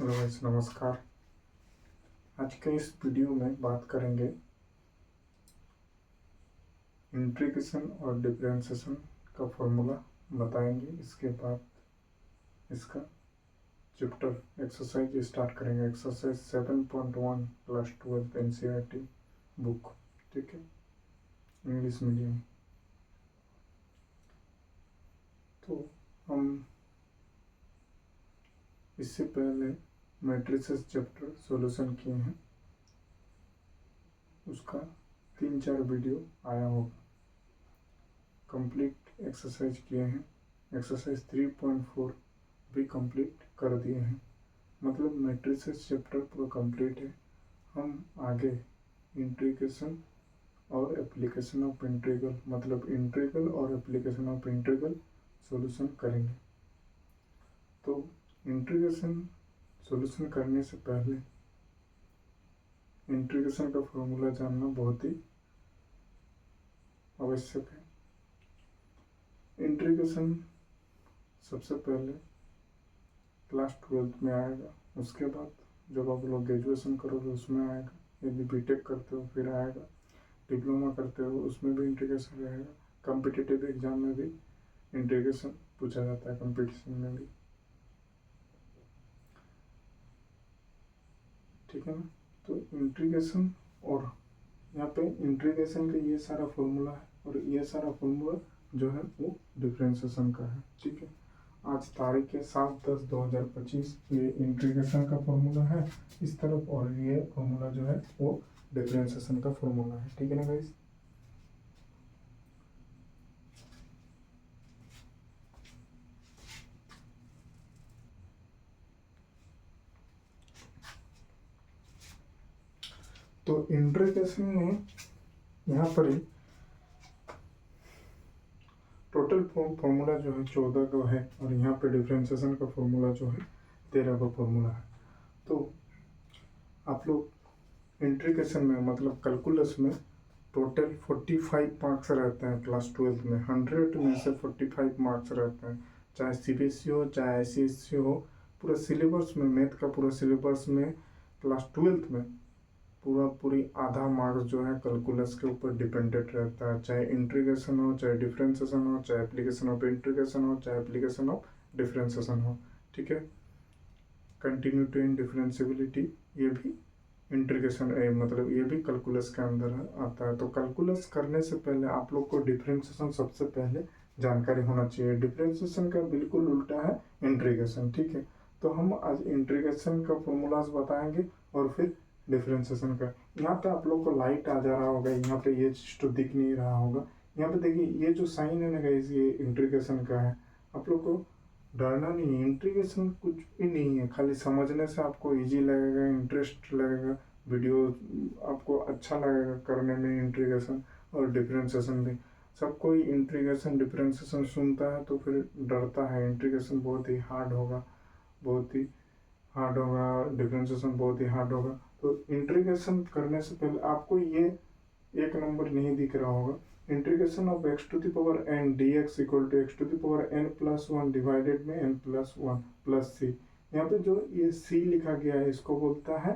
Hello guys, नमस्कार। आज के इस वीडियो में बात करेंगे इंटीग्रेशन और डिफरेंशिएशन का फॉर्मूला बताएंगे। इसके बाद इसका चैप्टर एक्सरसाइज स्टार्ट करेंगे। एक्सरसाइज 7.1 क्लास 12 एनसीईआरटी बुक, ठीक है, इंग्लिश मीडियम। तो हम इससे पहले मैट्रिसेस चैप्टर सॉल्यूशन किए हैं, उसका 3-4 वीडियो आया होगा। कंप्लीट एक्सरसाइज किए हैं। एक्सरसाइज 3.4 भी कंप्लीट कर दिए हैं, मतलब मैट्रिसेस चैप्टर पूरा कंप्लीट है। हम आगे इंटीग्रेशन और एप्लीकेशन ऑफ इंटीग्रल, मतलब इंटीग्रल और एप्लीकेशन ऑफ इंटीग्रल सॉल्यूशन करेंगे। तो इंटीग्रेशन सॉल्यूशन करने से पहले इंटीग्रेशन का फॉर्मूला जानना बहुत ही आवश्यक है। इंटीग्रेशन सबसे पहले क्लास 12 में आएगा, उसके बाद जब आप लोग ग्रेजुएशन करोगे उसमें आएगा, यदि बीटेक करते हो फिर आएगा, डिप्लोमा करते हो उसमें भी इंटीग्रेशन रहेगा, कॉम्पिटिटिव एग्जाम में भी इंटीग्रेशन पूछा जाता है, कंपटीशन में भी, ठीक है ना। तो इंटीग्रेशन, और यहाँ पे इंटीग्रेशन का ये सारा फॉर्मूला है और ये सारा फॉर्मूला जो है वो डिफरेंशिएशन का है, ठीक है। आज तारीख है 7/10/2025। ये इंटीग्रेशन का फॉर्मूला है इस तरफ और ये फॉर्मूला जो है वो डिफरेंशिएशन का फॉर्मूला है, ठीक है ना गाइस। तो इंटीग्रेशन में यहाँ पर ही टोटल फॉर्मूला जो है 14 का है और यहाँ पे डिफरेंशिएशन का फॉर्मूला जो है 13 का फॉर्मूला है। तो आप लोग इंटीग्रेशन में, मतलब कैलकुलस में, टोटल 45 मार्क्स रहते हैं क्लास 12 में। 100 में से 45 मार्क्स रहते हैं, चाहे सीबीएसई हो चाहे आईसीएसई हो। पूरा सिलेबस में, मैथ का पूरा सिलेबस में क्लास 12 में पूरी आधा मार्क्स जो है कैलकुलस के ऊपर डिपेंडेंट रहता है, चाहे इंटीग्रेशन हो, चाहे डिफरेंशिएशन हो, चाहे एप्लीकेशन ऑफ इंटीग्रेशन हो, चाहे एप्लीकेशन ऑफ डिफरेंशिएशन हो, ठीक है। कंटिन्यूटी एंड डिफरेंशिएबिलिटी ये भी इंटीग्रेशन, मतलब ये भी कैलकुलस के अंदर आता है। तो कैलकुलस करने से पहले आप लोग को डिफरेंशिएशन सबसे पहले जानकारी होना चाहिए। डिफरेंशिएशन का बिल्कुल उल्टा है इंटीग्रेशन, ठीक है। तो हम आज इंटीग्रेशन का फॉर्मूलाज बताएंगे और फिर डिफरेंशिएशन का। यहाँ पे आप लोग को लाइट आ जा रहा होगा, यहाँ पे ये चीज तो दिख नहीं रहा होगा। यहाँ पे देखिए ये जो साइन है ना गाइस, ये इंटीग्रेशन का है। आप लोग को डरना नहीं है, इंटीग्रेशन कुछ भी नहीं है, खाली समझने से आपको इजी लगेगा, इंटरेस्ट लगेगा, वीडियो आपको अच्छा लगेगा करने में। इंटीग्रेशन और डिफरेंशिएशन भी, सब कोई इंटीग्रेशन डिफरेंशिएशन सुनता है तो फिर डरता है, इंटीग्रेशन बहुत ही हार्ड होगा, बहुत ही हार्ड होगा, डिफरेंशिएशन बहुत ही हार्ड होगा। तो इंटीग्रेशन करने से पहले आपको ये एक नंबर नहीं दिख रहा होगा, integration of x to the power n dx equal to x to the power n+1 divided में n+1 प्लस c। यहाँ पे जो ये c लिखा गया है इसको बोलता है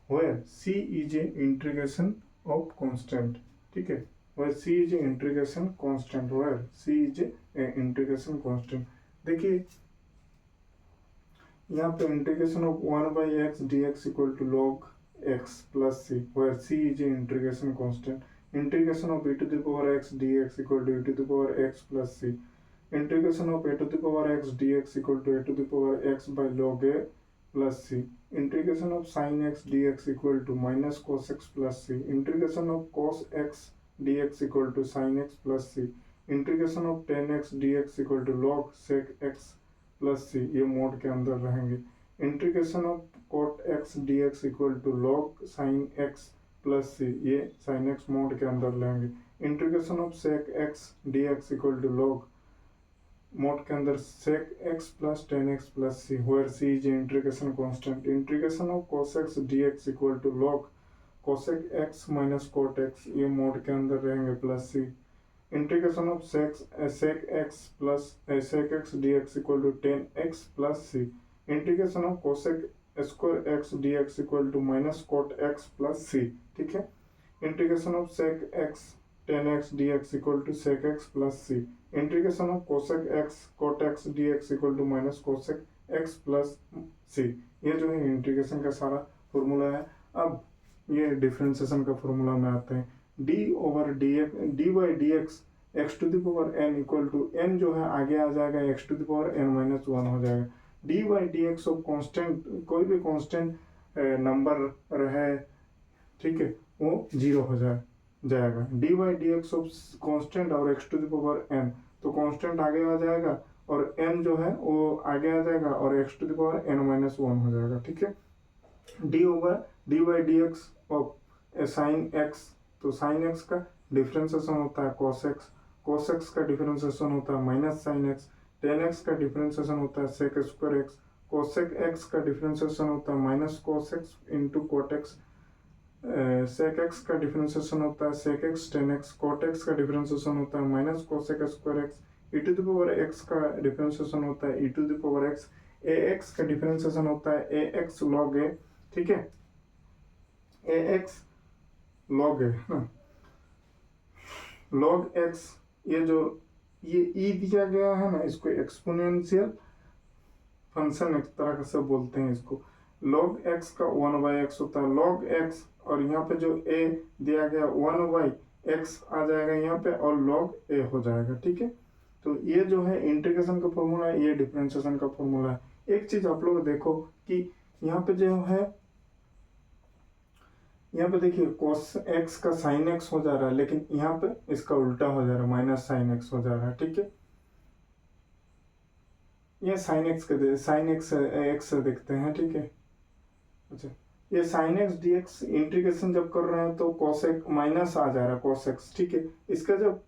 where c is a integration of constant, ठीक है। Where c is a integration constant, where c is a integration constant. देखिए यहाँ पे integration of 1/x dx equal to log x plus c, where c is a integration constant. Integration of e to the power x dx equal to e to the power x plus c. Integration of a to the power x dx equal to a to the power x by log a plus c. Integration of sin x dx equal to minus cos x plus c. Integration of cos x dx equal to sin x plus c. Integration of tan x dx equal to log sec x plus c. ये mod के अंदर रहेंगे। Integration of cot x dx equal to log sin x plus C, ये sine x mod के अंदर लेंगे। Integration of sec x D x equal to log mod के अंदर sec x plus tan x plus C, where C is integration constant. Integration of cos x D x equal to log cosec x minus cot x, ये mod के अंदर रहेंगे, plus C. Integration of sec x plus sec x D x equal to ten x plus C. Integration of cosec square x D x equal to minus cot x plus C, ठीक है। Integration of sec x tan x D x equal to sec x plus C. Integration of cosec x cot x D x equal to minus cosec x plus C. ये जो है integration का सारा formula है। अब ये differentiation का formula में आते हैं। D over D X D by D X X to the power N equal to N जो है आगे आ जाएगा X to the power N minus one हो जाएगा। D by D x of constant, कोई भी कॉन्स्टेंट नंबर रहे, ठीक है, वो जीरो हो जाएगा। D by D x of constant और x to the power n, तो कॉन्स्टेंट आगे आ जाएगा और एन जो है वो आगे आ जाएगा और x to the power N minus one हो जाएगा, ठीक है। D over D by D x of sine X, तो साइन एक्स का डिफरेंशिएशन होता है कॉस एक्स, कॉस एक्स का डिफरेंशिएशन होता है minus sine X, tan X का डिफरेंशिएशन होता है sec square X, cosec X का डिफरेंशिएशन होता है minus cos X into cot X, sec X का डिफरेंशिएशन होता है सेक x tan x, cot x का डिफरेंशिएशन होता है minus cosec square x, e to the power x का डिफरेंशिएशन होता है e to the power x, a x का डिफरेंशिएशन होता है ए एक्स लॉग ए, ठीक है, ए एक्स लॉग ए ना, लॉग एक्स, ये जो ये ई दिया गया है ना, इसको एक्सपोनेंशियल फंक्शन एक तरह से बोलते हैं इसको। लॉग एक्स का वन बाई एक्स होता है लॉग एक्स, और यहाँ पे जो ए दिया गया वन बाई एक्स आ जाएगा यहाँ पे और लॉग ए हो जाएगा, ठीक है। तो ये जो है इंटीग्रेशन का फॉर्मूला है, ये डिफरेंशिएशन का फॉर्मूला है। एक चीज आप लोग देखो कि यहाँ पे जो है, यहाँ पे देखिए cos x का sin x हो जा रहा है, लेकिन यहाँ पे इसका उल्टा हो जा रहा है, माइनस sin x हो जा रहा है, ठीक है। ये sin x का sin x देखते हैं, ठीक है। अच्छा, ये sin x dx इंटीग्रेशन जब कर रहे हैं तो cos x माइनस आ जा रहा है cos x, ठीक है। इसका जब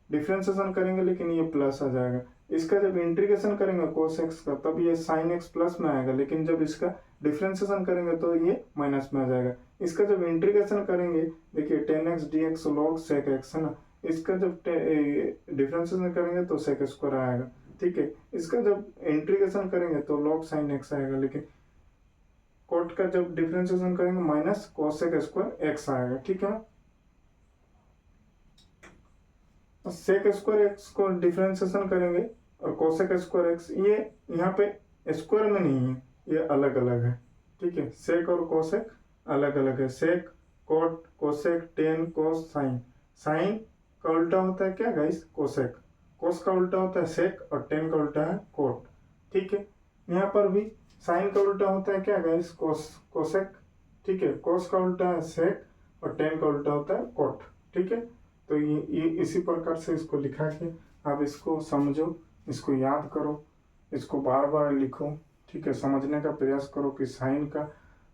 डिफरेंशिएशन करेंगे लेकिन ये प्लस आ जाएगा। इसका जब इंटीग्रेशन करेंगे cos x का तब ये sin x प्लस में आएगा, लेकिन जब इसका डिफरेंशिएशन करेंगे तो ये माइनस में आ जाएगा। इसका जब इंटीग्रेशन करेंगे, देखिए tan x D X log sec X है ना, इसका जब डिफरेंशिएशन करेंगे तो सेक स्क्वायर आएगा, ठीक है। इसका जब इंटीग्रेशन करेंगे तो लॉग साइन एक्स आएगा, लेकिन कोट का जब डिफरेंशिएशन करेंगे माइनस कोसेक स्क्वायर एक्स आएगा, ठीक है। सेक स्क्वायर एक्स को डिफरेंशिएशन करेंगे और कोसेक स्क्वायर एक्स, ये यहाँ पे स्क्वायर में नहीं है, ये अलग अलग है, ठीक है। सेक और कोसेक अलग अलग है। Sec cot cosec tan cos sine, sine का उल्टा होता है क्या गाइस, कोसेक, कोस का उल्टा होता है सेक और टेन का उल्टा है कोट, ठीक है। यहाँ पर भी साइन का उल्टा होता है क्या गाइस, कोस कोसेक, ठीक है। कोस का उल्टा है सेक और टेन का उल्टा होता है कोट, ठीक है। तो ये इसी प्रकार से इसको लिखा के आप इसको समझो, इसको याद करो, इसको बार बार लिखो, ठीक है। समझने का प्रयास करो कि साइन का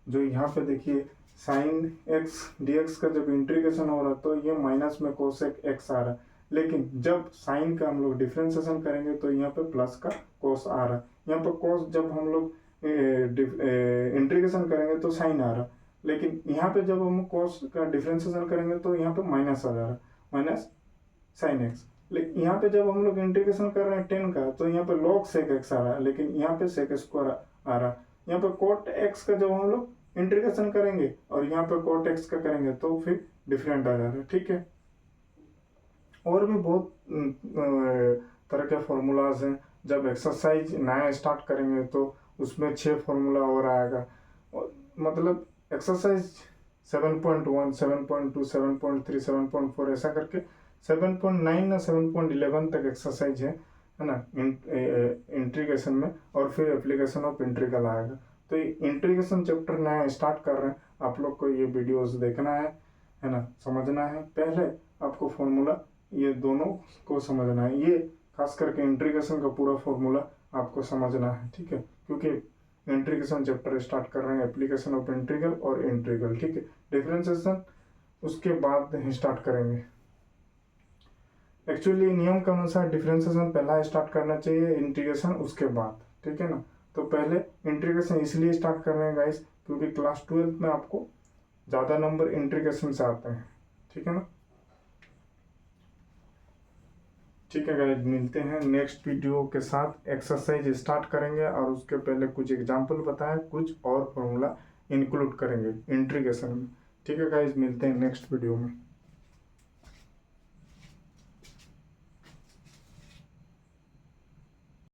जो यहाँ पे देखिए साइन एक्स डी एक्स का जब इंटीग्रेशन हो रहा है तो ये माइनस में कोसेक एक्स आ रहा है, लेकिन जब साइन का हम लोग डिफरेंशिएशन करेंगे तो यहाँ पे प्लस का कोस आ रहा है। यहाँ पे कोस जब हम लोग इंटीग्रेशन करेंगे तो साइन आ रहा है, लेकिन यहाँ पे जब हम कोस का डिफरेंशिएशन करेंगे तो यहाँ पे माइनस आ जा रहा है, माइनस साइन एक्स। लेकिन यहाँ पे जब हम लोग इंटीग्रेशन कर रहे हैं टेन का तो यहाँ पे लॉग सेक एक्स आ रहा है, लेकिन यहाँ पे सेक स्क्वायर आ रहा है। यहाँ पे कोट एक्स का जब हम लोग इंटीग्रेशन करेंगे और यहाँ पे कोट एक्स का करेंगे तो फिर डिफरेंट आ जा रहा है, ठीक है। और भी बहुत तरह के फॉर्मूलाज हैं। जब एक्सरसाइज नया स्टार्ट करेंगे तो उसमें 6 फॉर्मूला और आएगा, मतलब एक्सरसाइज 7.1 7.2 7.3 7.4 ऐसा करके 7.9 ना 7.11 तक एक्सरसाइज है ना इंटीग्रेशन में, और फिर एप्लीकेशन ऑफ इंटीग्रल आएगा। तो ये इंटीग्रेशन चैप्टर नया स्टार्ट कर रहे हैं, आप लोग को ये वीडियोस देखना है ना, समझना है। पहले आपको फॉर्मूला ये दोनों को समझना है, ये खास करके इंटीग्रेशन का पूरा फॉर्मूला आपको समझना है, ठीक है। क्योंकि इंटीग्रेशन चैप्टर स्टार्ट कर रहे हैं, एप्लीकेशन ऑफ इंटीग्रल और इंटीग्रल, ठीक है। डिफरेंशिएशन उसके बाद स्टार्ट करेंगे। एक्चुअली नियम के अनुसार डिफरेंशिएशन पहला स्टार्ट करना चाहिए, इंटीग्रेशन उसके बाद, ठीक है ना। तो पहले इंटीग्रेशन इसलिए स्टार्ट कर रहे हैं गाइस क्योंकि क्लास 12 में आपको ज़्यादा नंबर इंटीग्रेशन से आते हैं, ठीक है ना। ठीक है गाइस, मिलते हैं नेक्स्ट वीडियो के साथ। एक्सरसाइज स्टार्ट करेंगे और उसके पहले कुछ एग्जाम्पल बताएं, कुछ और फॉर्मूला इंक्लूड करेंगे इंट्रीगेशन में। ठीक है गाइस, मिलते हैं नेक्स्ट वीडियो में।